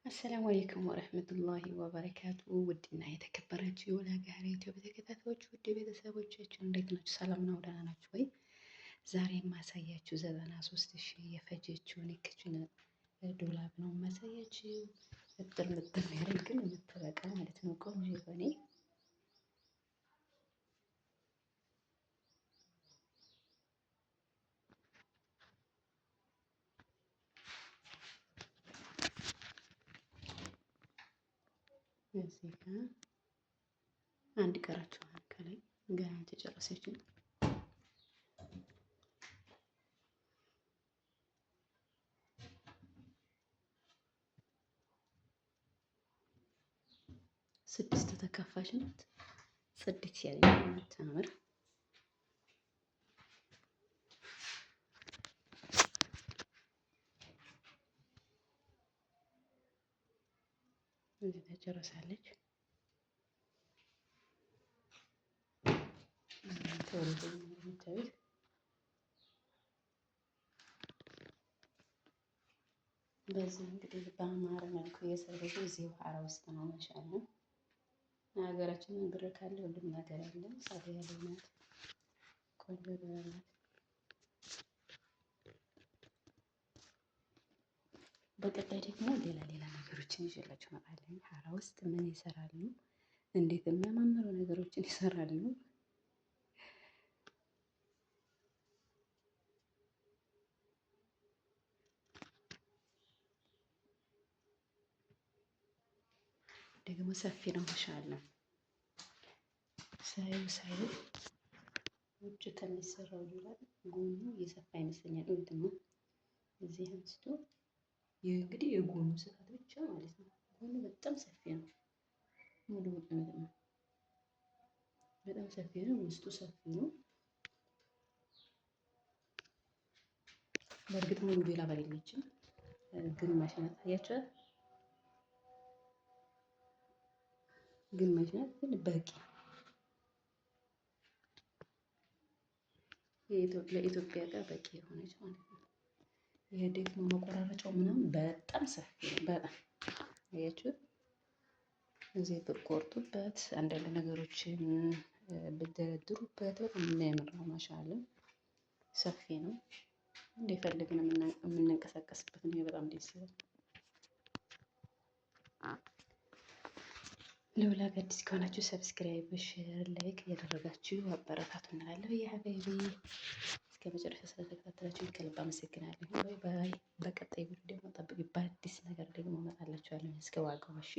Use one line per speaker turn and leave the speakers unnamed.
አሰላሙ አለይኩም ወረህመቱላሂ ወበረካቱ። ውድና የተከበራችሁ የወላጋራ ኢትዮጵያ ተከታታዮች ውድ ቤተሰቦቻችን እንዴት ናችሁ? ሰላም ነው? ደህና ናችሁ ወይ? ዛሬ የማሳያችሁ 93 ሺህ የፈጀችውን የክችን ዶላር ነው የማሳያችሁ። እጥር ምጥር ያደርግ ግን የምትበቃ ማለት ነው። ቆንጆ የሆነ እዚህ ጋር አንድ ቀራችኋል። ከላይ ገና ተጨረሰችው። ስድስት ተከፋች ናት። ጽድት ያለ የምታምር እዚህ ተጨረሳለች። የምታዩት በዚህ እንግዲህ በአማረ መልኩ የሰሩት እዚህ ባህራ ውስጥ ነው። ማሻአላ ሀገራችንን ብር ካለ ሁሉም ነገር አለ። ሳዲ ያለ ናት። ቆንጆ ናት። በቀጣይ ደግሞ ሌላ ነገሮችን ይዤላችሁ እመጣለሁ። ባህራ ውስጥ ምን ይሰራሉ፣ እንዴት የሚያማምሩ ነገሮችን ይሰራሉ። ደግሞ ሰፊ ነው። ማሻአላ ሳዩ ውጭ ከሚሰራው ዶላር ጎኑ የሰፋ ይመስለኛል። ወይ ደግሞ እዚህ አንስቶ ይህ እንግዲህ የጎኑ ስፋት ብቻ ማለት ነው። ጎኑ በጣም ሰፊ ነው። ሙሉ ነው፣ በጣም ሰፊ ነው። ውስጡ ሰፊ ነው። በእርግጥ ሙሉ ሌላ ባለችም ግማሽ ናት። አያችኋት? ግማሽ ናት ግን በቂ ለኢትዮጵያ ጋር በቂ የሆነች ማለት ነው። ይሄ ደግሞ መቆራረጫው ምናምን በጣም ሰፊ ነው። በጣም አያችሁት? እዚህ ብትቆርጡበት አንዳንድ ነገሮችን ብትደረድሩበት በጣም የሚያምር ነው። ማሻአላ ሰፊ ነው። እንደፈለግን የምንንቀሳቀስበት ነው። በጣም ደስ ይላል። ለወላጅ አዲስ ከሆናችሁ ሰብስክራይብ፣ ሼር፣ ላይክ እያደረጋችሁ አበረታቱ እንላለሁ። የሀበይቢ እስከ መጨረሻ ስለተከታተላችሁ ከልብ አመሰግናለሁ። ባይ ባይ። በቀጣይ ቪዲዮ ደግሞ ጠብቁ። በአዲስ ነገር ደግሞ እመጣላችኋለሁ። እስከ ዋጋው እሺ።